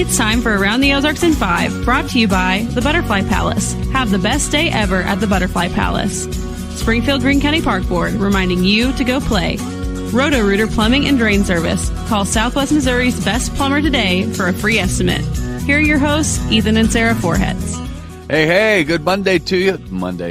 It's time for Around the Ozarks in 5, brought to you by the Butterfly Palace. Have the best day ever at the Butterfly Palace. Springfield Greene County Park Board, reminding you to go play. Roto-Rooter Plumbing and Drain Service. Call Southwest Missouri's best plumber today for a free estimate. Here are your hosts, Ethan and Sarah Foreheads. Hey, good Monday to you.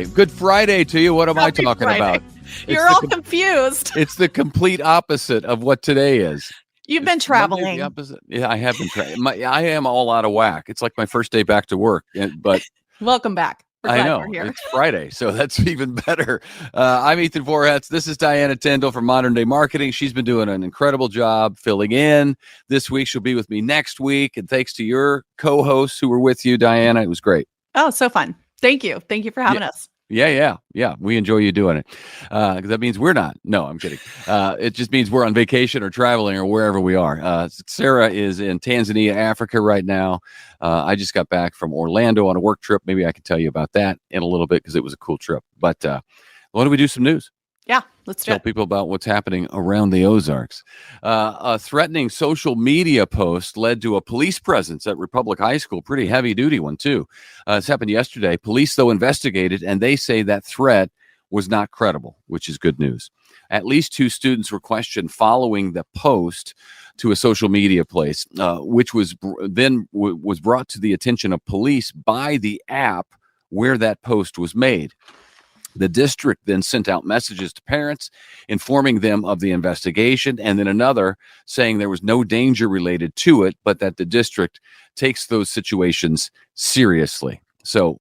Good Friday to you. What am I talking about? You're all confused. It's the complete opposite of what today is. You've been traveling. The opposite. Yeah, I have been traveling. I am all out of whack. It's like my first day back to work. But welcome back. I know. It's Friday, so that's even better. I'm Ethan Voorhetz. This is Diana Tyndall from Modern Day Marketing. She's been doing an incredible job filling in this week. She'll be with me next week. And thanks to your co-hosts who were with you, Diana. It was great. Oh, so fun. Thank you. Thank you for having us. Yeah. We enjoy you doing it. Because that means we're not. No, I'm kidding. It just means we're on vacation or traveling or wherever we are. Sarah is in Tanzania, Africa right now. I just got back from Orlando on a work trip. Maybe I can tell you about that in a little bit because it was a cool trip. But why don't we do some news? Yeah, let's tell people about what's happening around the Ozarks. A threatening social media post led to a police presence at Republic High School. Pretty heavy duty one, too. This happened yesterday. Police, though, investigated, and they say that threat was not credible, which is good news. At least 2 students were questioned following the post to a social media place, which was was brought to the attention of police by the app where that post was made. The district then sent out messages to parents informing them of the investigation, and then another saying there was no danger related to it, but that the district takes those situations seriously. So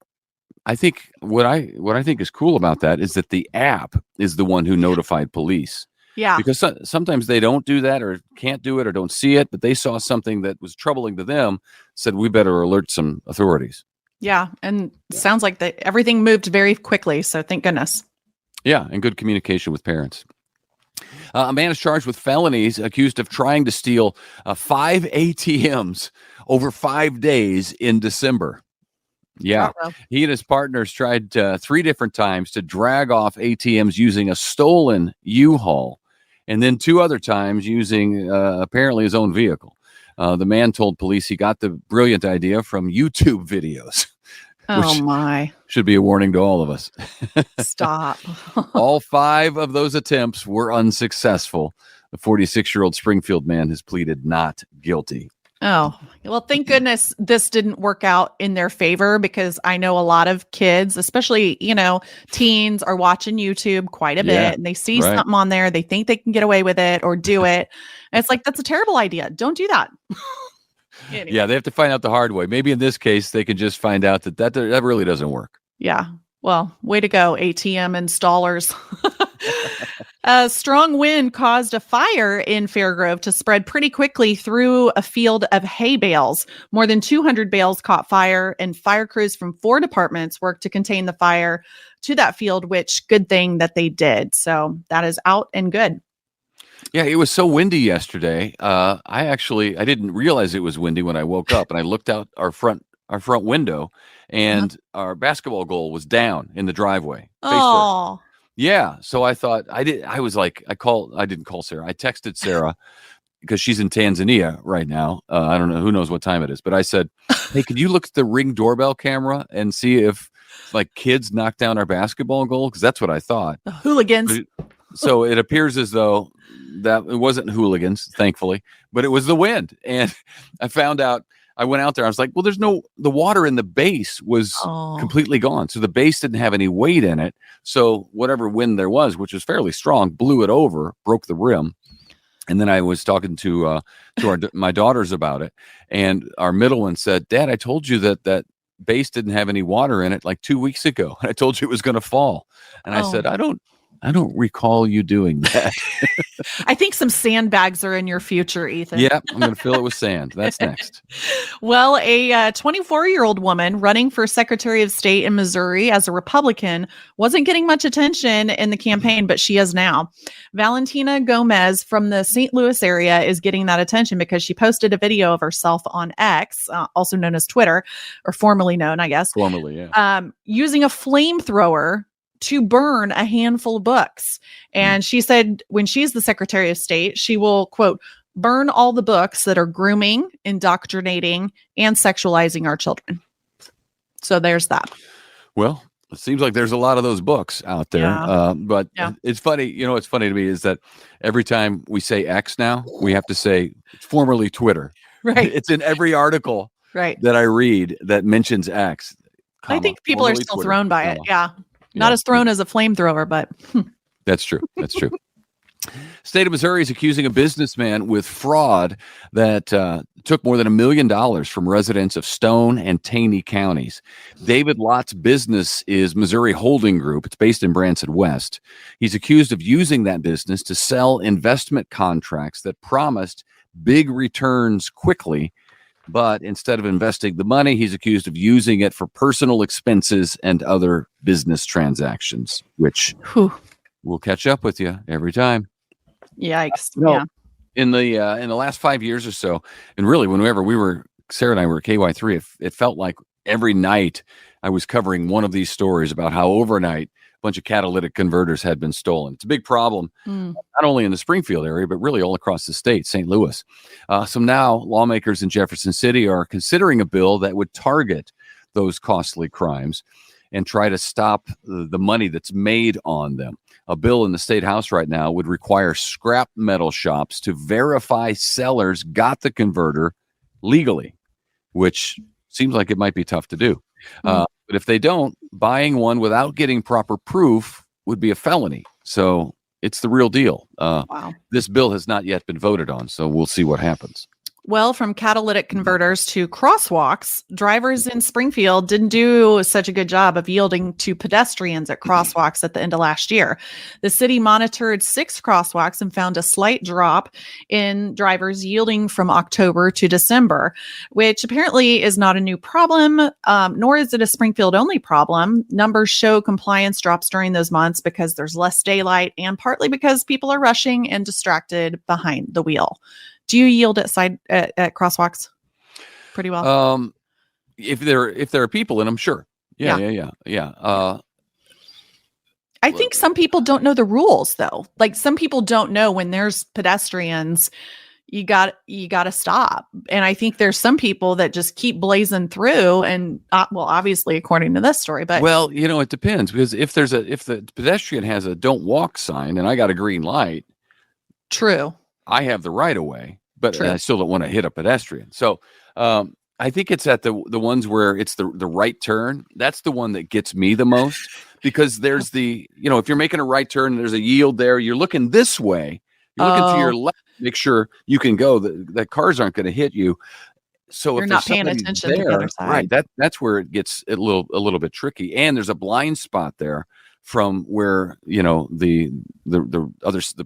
I think what I think is cool about that is that the app is the one who notified police. Yeah. Because sometimes they don't do that or can't do it or don't see it, but they saw something that was troubling to them, said we better alert some authorities. Yeah, and sounds like everything moved very quickly, so thank goodness. Yeah, and good communication with parents. A man is charged with felonies accused of trying to steal 5 ATMs over 5 days in December. Yeah, he and his partners tried 3 different times to drag off ATMs using a stolen U-Haul, and then 2 other times using apparently his own vehicle. The man told police he got the brilliant idea from YouTube videos. Oh, my. Should be a warning to all of us. Stop. All 5 of those attempts were unsuccessful. The 46-year-old Springfield man has pleaded not guilty. Oh, well, thank goodness this didn't work out in their favor, because I know a lot of kids, especially, teens, are watching YouTube quite a bit, and they see something on there. They think they can get away with it or do it. And it's like, that's a terrible idea. Don't do that. Anyway. Yeah, they have to find out the hard way. Maybe in this case, they can just find out that really doesn't work. Yeah. Well, way to go, ATM installers. A strong wind caused a fire in Fairgrove to spread pretty quickly through a field of hay bales. More than 200 bales caught fire, and fire crews from 4 departments worked to contain the fire to that field, which good thing that they did. So that is out and good. Yeah, it was so windy yesterday. I didn't realize it was windy when I woke up, and I looked out our front window, and our basketball goal was down in the driveway. Oh. Yeah, so I thought I didn't call Sarah. I texted Sarah because she's in Tanzania right now. I don't know, who knows what time it is, but I said, "Hey, could you look at the Ring doorbell camera and see if kids knocked down our basketball goal?" Because that's what I thought. The hooligans. So it appears as though that it wasn't hooligans, thankfully, but it was the wind. And I found out, I went out there, I was like, well, the water in the base was completely gone. So the base didn't have any weight in it. So whatever wind there was, which was fairly strong, blew it over, broke the rim. And then I was talking to my daughters about it. And our middle one said, "Dad, I told you that base didn't have any water in it like 2 weeks ago. And I told you it was going to fall." And I said, I don't recall you doing that. I think some sandbags are in your future, Ethan. Yeah, I'm going to fill it with sand. That's next. Well, a 24-year-old woman running for Secretary of State in Missouri as a Republican wasn't getting much attention in the campaign, but she is now. Valentina Gomez from the St. Louis area is getting that attention because she posted a video of herself on X, also known as Twitter, or formerly known, I guess. Formerly, yeah. Using a flamethrower to burn a handful of books. And she said when she's the Secretary of State, she will, quote, burn all the books that are grooming, indoctrinating, and sexualizing our children. So there's that. Well, it seems like there's a lot of those books out there. Yeah. But it's funny. You know, what's funny to me is that every time we say X now, we have to say formerly Twitter. Right. It's in every article Right. that I read that mentions X. I think people are still Twitter, thrown by it. Yeah. Not as thrown as a flamethrower, but. That's true. That's true. State of Missouri is accusing a businessman with fraud that took more than $1 million from residents of Stone and Taney counties. David Lott's business is Missouri Holding Group. It's based in Branson West. He's accused of using that business to sell investment contracts that promised big returns quickly. But instead of investing the money, he's accused of using it for personal expenses and other business transactions, which will catch up with you every time. Yikes. No, in the last 5 years or so, and really whenever Sarah and I were at KY3, it felt like every night I was covering one of these stories about how overnight a bunch of catalytic converters had been stolen. It's a big problem, not only in the Springfield area, but really all across the state, St. Louis. So now lawmakers in Jefferson City are considering a bill that would target those costly crimes and try to stop the money that's made on them. A bill in the state house right now would require scrap metal shops to verify sellers got the converter legally, which seems like it might be tough to do. But if they don't, buying one without getting proper proof would be a felony. So it's the real deal. Wow. This bill has not yet been voted on, so we'll see what happens. Well, from catalytic converters to crosswalks, drivers in Springfield didn't do such a good job of yielding to pedestrians at crosswalks at the end of last year. The city monitored 6 crosswalks and found a slight drop in drivers yielding from October to December, which apparently is not a new problem, nor is it a Springfield-only problem. Numbers show compliance drops during those months because there's less daylight and partly because people are rushing and distracted behind the wheel. Do you yield at crosswalks pretty well? If there are people in them, sure. Yeah. I think some people don't know the rules though. Like some people don't know when there's pedestrians, you got to stop. And I think there's some people that just keep blazing through and obviously according to this story, but it depends because if the pedestrian has a don't walk sign and I got a green light. True. I have the right of way, but I still don't want to hit a pedestrian. So I think it's at the ones where it's the right turn. That's the one that gets me the most because there's if you're making a right turn, there's a yield there. You're looking this way. You're looking to your left. Make sure you can go. That cars aren't going to hit you. So you're if not paying attention to the other side, right? That's where it gets a little bit tricky. And there's a blind spot there from where the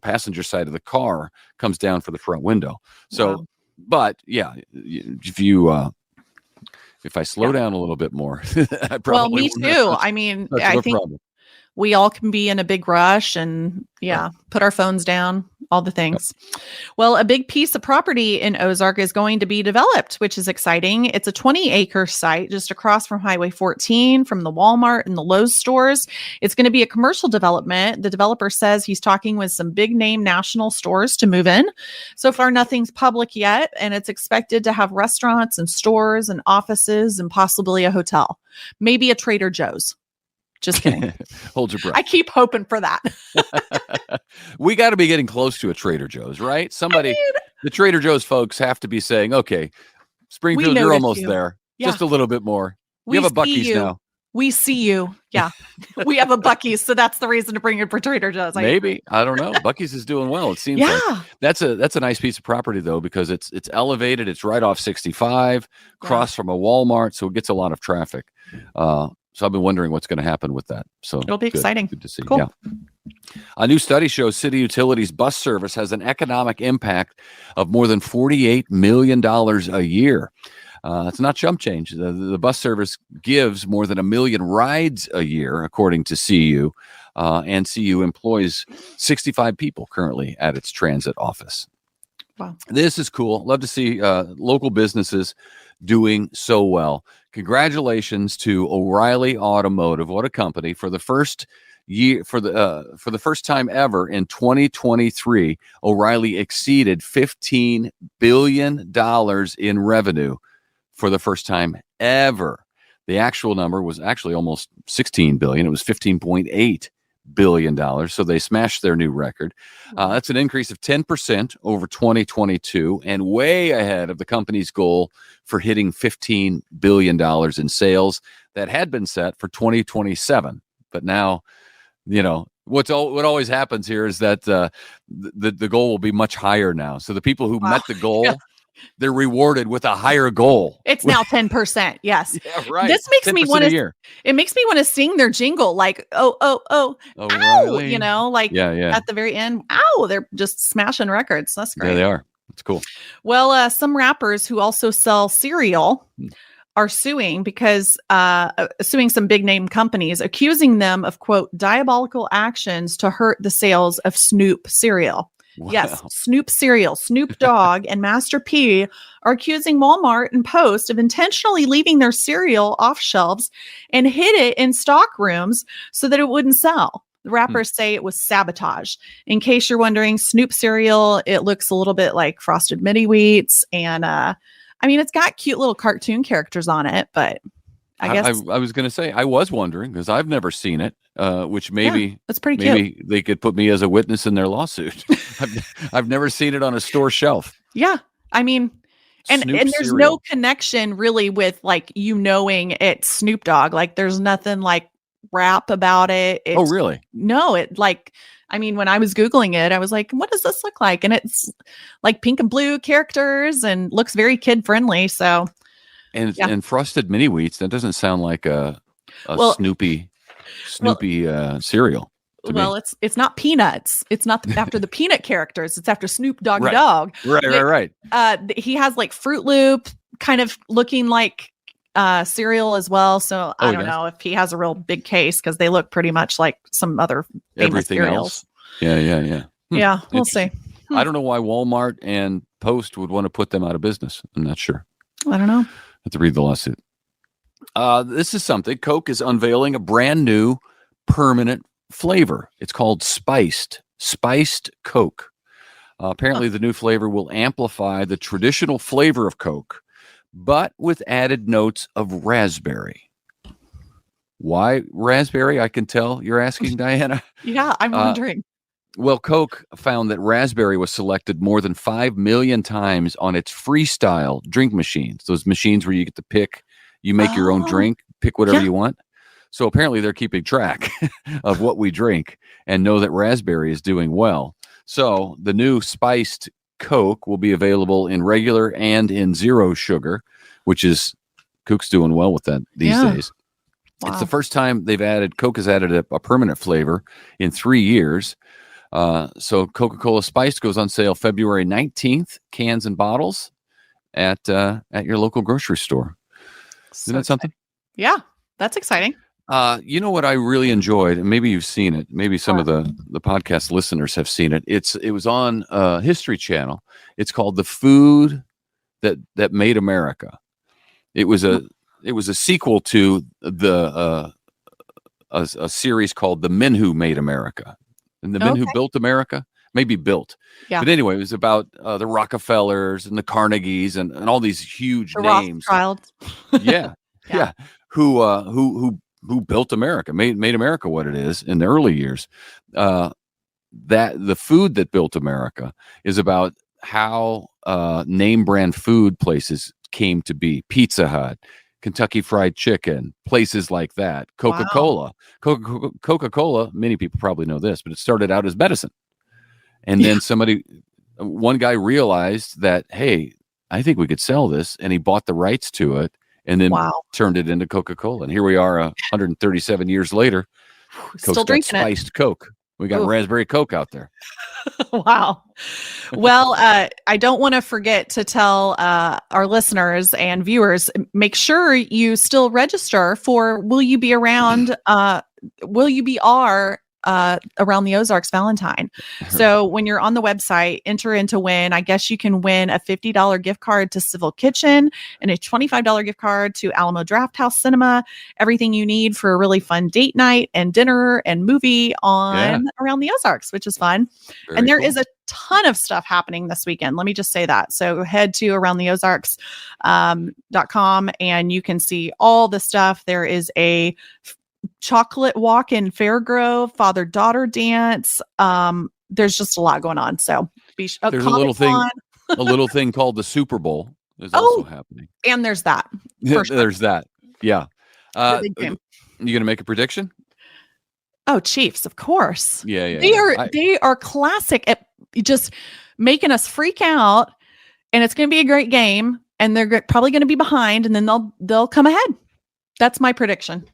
passenger side of the car comes down for the front window. So, but yeah, if I slow down a little bit more, I probably me too. I mean, I think we all can be in a big rush and put our phones down, all the things. Well, a big piece of property in Ozark is going to be developed, which is exciting. It's a 20-acre site just across from Highway 14, from the Walmart and the Lowe's stores. It's going to be a commercial development. The developer says he's talking with some big name national stores to move in. So far, nothing's public yet, and it's expected to have restaurants and stores and offices and possibly a hotel, maybe a Trader Joe's. Just kidding. Hold your breath. I keep hoping for that. We got to be getting close to a Trader Joe's, right? The Trader Joe's folks have to be saying, okay, Springfield, you're almost there. Yeah. Just a little bit more. We have a Buc-ee's now. We see you. Yeah. We have a Buc-ee's. So that's the reason to bring it for Trader Joe's. Maybe. I don't know. Buc-ee's is doing well. It seems like that's a nice piece of property though, because it's elevated. It's right off 65 across from a Walmart. So it gets a lot of traffic. So I've been wondering what's going to happen with that. So it'll be exciting. Good to see. Cool. Yeah. A new study shows city utilities bus service has an economic impact of more than $48 million a year. It's not chump change. The bus service gives more than 1 million rides a year, according to CU. And CU employs 65 people currently at its transit office. Wow. This is cool. Love to see local businesses doing so well. Congratulations to O'Reilly Automotive. What a company. For the first year for the first time ever in 2023, O'Reilly exceeded $15 billion in revenue for the first time ever. The actual number was actually almost $16 billion. It was $15.8 billion. So they smashed their new record. That's an increase of 10% over 2022 and way ahead of the company's goal for hitting $15 billion in sales that had been set for 2027. But now, what always happens here is that the goal will be much higher now. So the people who met the goal, they're rewarded with a higher goal. It's now 10%. Yes. Yeah, right. This makes me want to. It makes me want to sing their jingle, like ow, O'Reilly. At the very end. Ow! They're just smashing records. That's great. Yeah, they are. It's cool. Well, some rappers who also sell cereal are suing because suing some big name companies, accusing them of, quote, diabolical actions to hurt the sales of Snoop cereal. Wow. Yes, Snoop cereal. Snoop Dogg and Master P are accusing Walmart and Post of intentionally leaving their cereal off shelves and hid it in stock rooms so that it wouldn't sell. The rappers say it was sabotage. In case you're wondering, Snoop cereal, it looks a little bit like Frosted Mini Wheats. And it's got cute little cartoon characters on it, but I guess I was going to say, I was wondering because I've never seen it, which maybe that's pretty maybe cute. They could put me as a witness in their lawsuit. I've never seen it on a store shelf. Yeah. And there's cereal. No connection really with knowing it's Snoop Dogg. Like there's nothing like rap about it. Oh, really? No, when I was Googling it, I was like, what does this look like? And it's like pink and blue characters and looks very kid friendly. So, and Frosted Mini Wheats, that doesn't sound like a Snoopy cereal. Well, it's not Peanuts. It's not after the Peanut characters. It's after Snoop Doggy Right. Dog. Right. He has like Fruit Loop kind of looking like cereal as well. So I don't know if he has a real big case because they look pretty much like some other famous Everything cereals. else. Yeah. Yeah, we'll see. I don't know why Walmart and Post would want to put them out of business. I'm not sure. I don't know. I have to read the lawsuit. This is something. Coke is unveiling a brand new permanent flavor. It's called Spiced Coke. Apparently, the new flavor will amplify the traditional flavor of Coke, but with added notes of raspberry. Why raspberry? I can tell you're asking, Diana. Yeah, I'm wondering. Well, Coke found that raspberry was selected more than 5 million times on its freestyle drink machines. Those machines where you get to pick, you make your own drink, pick whatever you want. So apparently they're keeping track of what we drink and know that raspberry is doing well. So the new Spiced Coke will be available in regular and in zero sugar, which is Coke's doing well with that these days. Wow. It's the first time Coke has added a permanent flavor in 3 years. So Coca-Cola Spiced goes on sale February 19th, cans and bottles at your local grocery store. Isn't that something? Yeah, that's exciting. You know what I really enjoyed, and maybe you've seen it. Maybe some of the podcast listeners have seen it. It was on History Channel. It's called "The Food That Made America." It was a sequel to a series called "The Men Who Made America," and the men who built America. Maybe built, but anyway, it was about the Rockefellers and the Carnegies and all these huge names. Rothschilds. Yeah. Who built America, made America what it is in the early years. That the food that built America is about how name brand food places came to be. Pizza Hut, Kentucky Fried Chicken, places like that. Coca-Cola. Wow. Coca-Cola, many people probably know this, but it started out as medicine. And then one guy realized that, hey, I think we could sell this. And he bought the rights to it and then turned it into Coca-Cola. And here we are 137 years later. Still drinking Spiced Coke. We got raspberry Coke out there. Wow. Well, I don't want to forget to tell our listeners and viewers, make sure you still register for Will You Be Around? Will You Be Our Around the Ozarks Valentine. So when you're on the website, enter in to win. I guess you can win a $50 gift card to Civil Kitchen and a $25 gift card to Alamo Drafthouse Cinema. Everything you need for a really fun date night and dinner and movie on Around the Ozarks, which is fun. Very and there cool. is a ton of stuff happening this weekend. Let me just say that. So head to aroundtheozarks.com and you can see all the stuff. There is a chocolate walk in Fairgrove, father-daughter dance. There's just a lot going on. So there's a little thing called the Super Bowl is also happening. And there's that. There's that. Yeah. You going to make a prediction? Oh, Chiefs, of course. Yeah. They are classic at just making us freak out, and it's going to be a great game, and they're probably going to be behind, and then they'll come ahead. That's my prediction.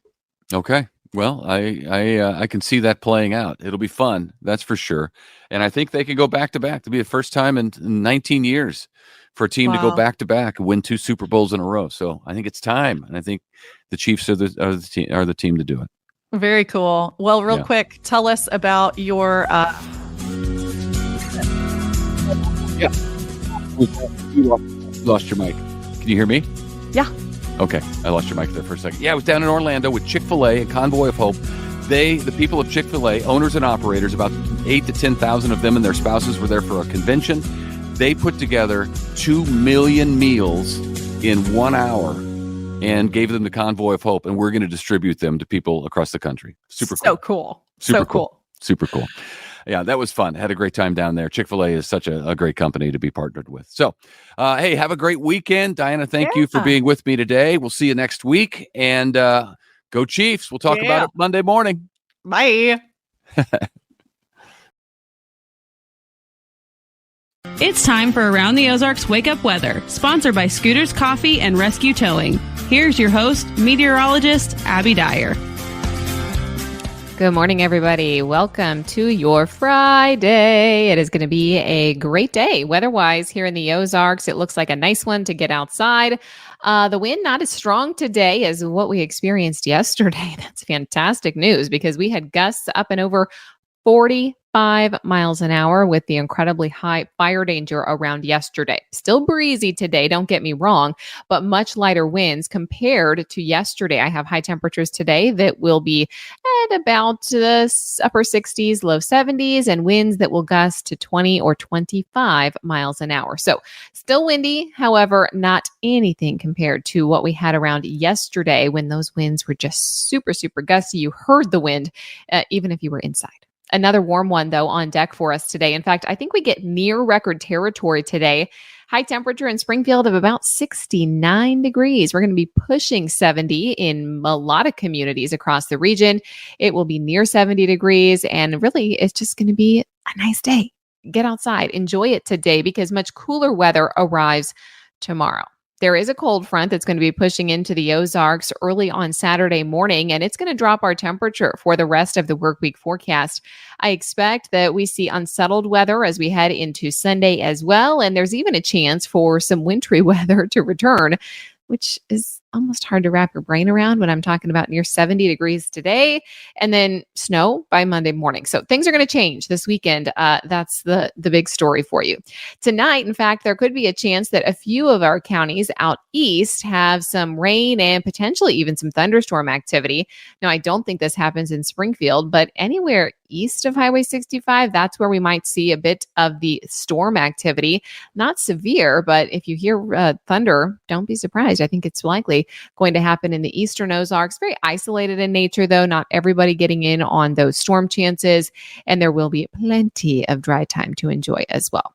Okay. Well, I can see that playing out. It'll be fun, that's for sure. And I think they can go back to back. It'll be the first time in 19 years for a team to go back to back and win 2 Super Bowls in a row. So I think it's time, and I think the Chiefs are the team to do it. Very cool. Well, real quick, tell us about your. You lost your mic. Can you hear me? Yeah. Okay, I lost your mic there for a second. Yeah, I was down in Orlando with Chick-fil-A, a convoy of hope. The people of Chick-fil-A, owners and operators, about 8,000 to 10,000 of them and their spouses were there for a convention. They put together 2 million meals in 1 hour and gave them the convoy of hope, and we're going to distribute them to people across the country. Super cool. Super cool. Super cool. Yeah, that was fun. Had a great time down there. Chick-fil-A is such a great company to be partnered with. So, hey, have a great weekend. Diana, thank you for being with me today. We'll see you next week. And go Chiefs. We'll talk about it Monday morning. Bye. It's time for Around the Ozarks Wake Up Weather, sponsored by Scooters Coffee and Rescue Towing. Here's your host, meteorologist Abby Dyer. Good morning, everybody. Welcome to your Friday. It is going to be a great day weather-wise here in the Ozarks. It looks like a nice one to get outside. The wind not as strong today as what we experienced yesterday. That's fantastic news because we had gusts up and over 45 miles an hour with the incredibly high fire danger around yesterday. Still breezy today, don't get me wrong, but much lighter winds compared to yesterday. I have high temperatures today that will be at about the upper 60s, low 70s, and winds that will gust to 20 or 25 miles an hour. So still windy, however, not anything compared to what we had around yesterday when those winds were just super, super gusty. You heard the wind, even if you were inside. Another warm one, though, on deck for us today. In fact, I think we get near record territory today. High temperature in Springfield of about 69 degrees. We're going to be pushing 70 in a lot of communities across the region. It will be near 70 degrees, and really, it's just going to be a nice day. Get outside, enjoy it today because much cooler weather arrives tomorrow. There is a cold front that's going to be pushing into the Ozarks early on Saturday morning, and it's going to drop our temperature for the rest of the work week forecast. I expect that we see unsettled weather as we head into Sunday as well, and there's even a chance for some wintry weather to return, which is almost hard to wrap your brain around when I'm talking about near 70 degrees today and then snow by Monday morning. So things are going to change this weekend. That's the big story for you. Tonight, in fact, there could be a chance that a few of our counties out east have some rain and potentially even some thunderstorm activity. Now, I don't think this happens in Springfield, but anywhere east of Highway 65, that's where we might see a bit of the storm activity. Not severe, but if you hear thunder, don't be surprised. I think it's likely going to happen in the eastern Ozarks. Very isolated in nature, though. Not everybody getting in on those storm chances, and there will be plenty of dry time to enjoy as well.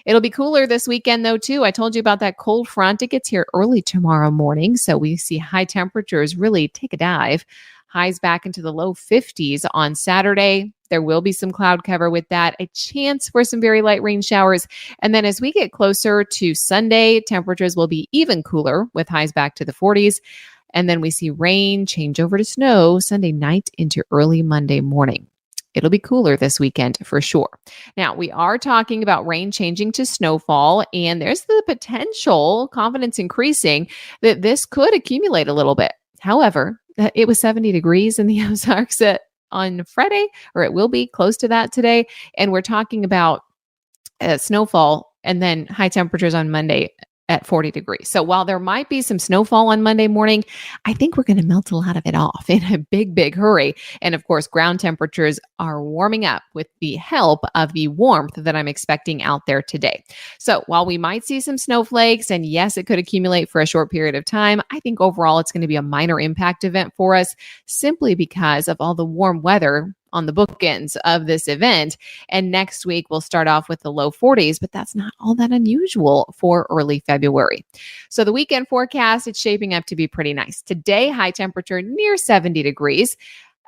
It'll be cooler this weekend, though, too. I told you about that cold front. It gets here early tomorrow morning, so we see high temperatures really take a dive. Highs back into the low 50s on Saturday. There will be some cloud cover with that, a chance for some very light rain showers. And then as we get closer to Sunday, temperatures will be even cooler with highs back to the 40s. And then we see rain change over to snow Sunday night into early Monday morning. It'll be cooler this weekend for sure. Now, we are talking about rain changing to snowfall, and there's the potential, confidence increasing, that this could accumulate a little bit. However, it was 70 degrees in the Ozarks on Friday, or it will be close to that today. And we're talking about snowfall and then high temperatures on Monday at 40 degrees. So while there might be some snowfall on Monday morning, I think we're going to melt a lot of it off in a big hurry. And of course, ground temperatures are warming up with the help of the warmth that I'm expecting out there today. So while we might see some snowflakes, and yes, it could accumulate for a short period of time, I think overall it's going to be a minor impact event for us simply because of all the warm weather on the bookends of this event. And next week, we'll start off with the low 40s, but that's not all that unusual for early February. So the weekend forecast, it's shaping up to be pretty nice. Today, high temperature near 70 degrees.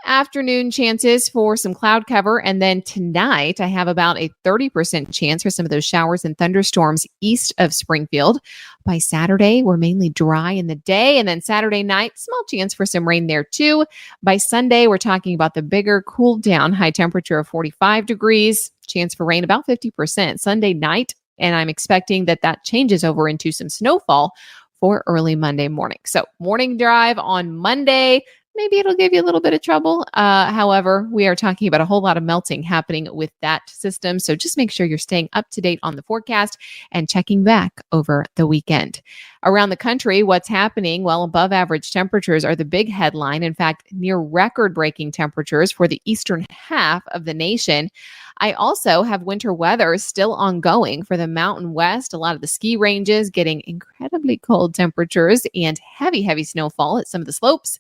Afternoon chances for some cloud cover. And then tonight, I have about a 30% chance for some of those showers and thunderstorms east of Springfield. By Saturday, we're mainly dry in the day. And then Saturday night, small chance for some rain there too. By Sunday, we're talking about the bigger cool down, high temperature of 45 degrees, chance for rain about 50% Sunday night. And I'm expecting that changes over into some snowfall for early Monday morning. So morning drive on Monday, maybe it'll give you a little bit of trouble. However, we are talking about a whole lot of melting happening with that system. So just make sure you're staying up to date on the forecast and checking back over the weekend. Around the country, what's happening? Well, above average temperatures are the big headline. In fact, near record-breaking temperatures for the eastern half of the nation. I also have winter weather still ongoing for the Mountain West. A lot of the ski ranges getting incredibly cold temperatures and heavy snowfall at some of the slopes.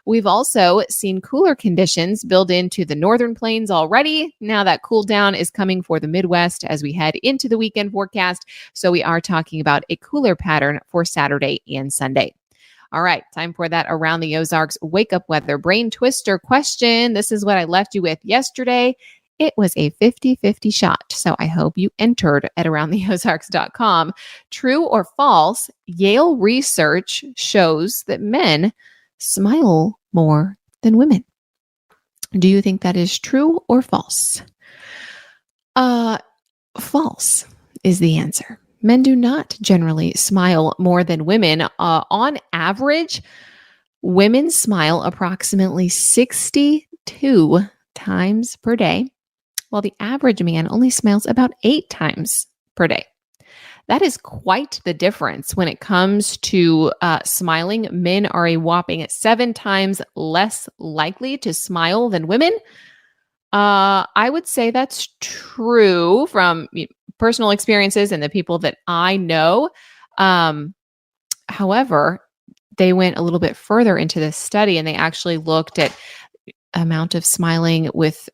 We've also seen cooler conditions build into the northern plains already. Now that cool down is coming for the Midwest as we head into the weekend forecast. So we are talking about a cooler pattern for Saturday and Sunday. All right, time for that Around the Ozarks Wake Up Weather Brain Twister question. This is what I left you with yesterday. It was a 50-50 shot, so I hope you entered at aroundtheozarks.com. True or false, Yale research shows that men smile more than women. Do you think that is true or false? False is the answer. Men do not generally smile more than women. On average, women smile approximately 62 times per day, while the average man only smiles about 8 times per day. That is quite the difference when it comes to smiling. Men are a whopping 7 times less likely to smile than women. I would say that's true from personal experiences and the people that I know. However, they went a little bit further into this study and they actually looked at amount of smiling with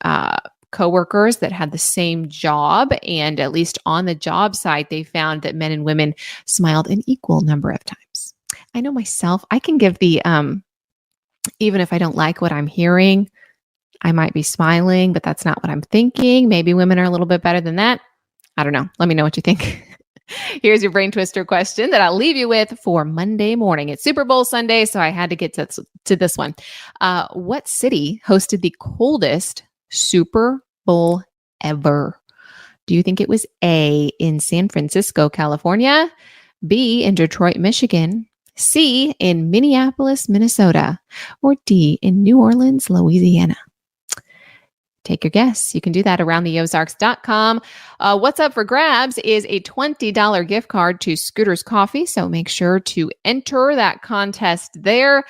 coworkers that had the same job, and at least on the job site, they found that men and women smiled an equal number of times. I know myself, I can give the, even if I don't like what I'm hearing, I might be smiling, but that's not what I'm thinking. Maybe women are a little bit better than that. I don't know. Let me know what you think. Here's your brain twister question that I'll leave you with for Monday morning. It's Super Bowl Sunday, so I had to get to this one. What city hosted the coldest Super Bowl ever? Do you think it was A, in San Francisco, California, B, in Detroit, Michigan, C, in Minneapolis, Minnesota, or D, in New Orleans, Louisiana? Take your guess. You can do that around theozarks.com. What's up for grabs is a $20 gift card to Scooter's Coffee. So make sure to enter that contest there.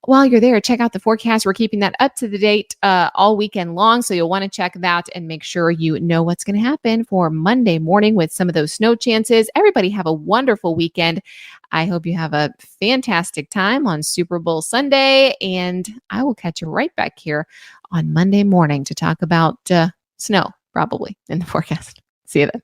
While you're there, check out the forecast. We're keeping that up to the date all weekend long. So you'll want to check that and make sure you know what's going to happen for Monday morning with some of those snow chances. Everybody have a wonderful weekend. I hope you have a fantastic time on Super Bowl Sunday. And I will catch you right back here on Monday morning to talk about snow, probably in the forecast. See you then.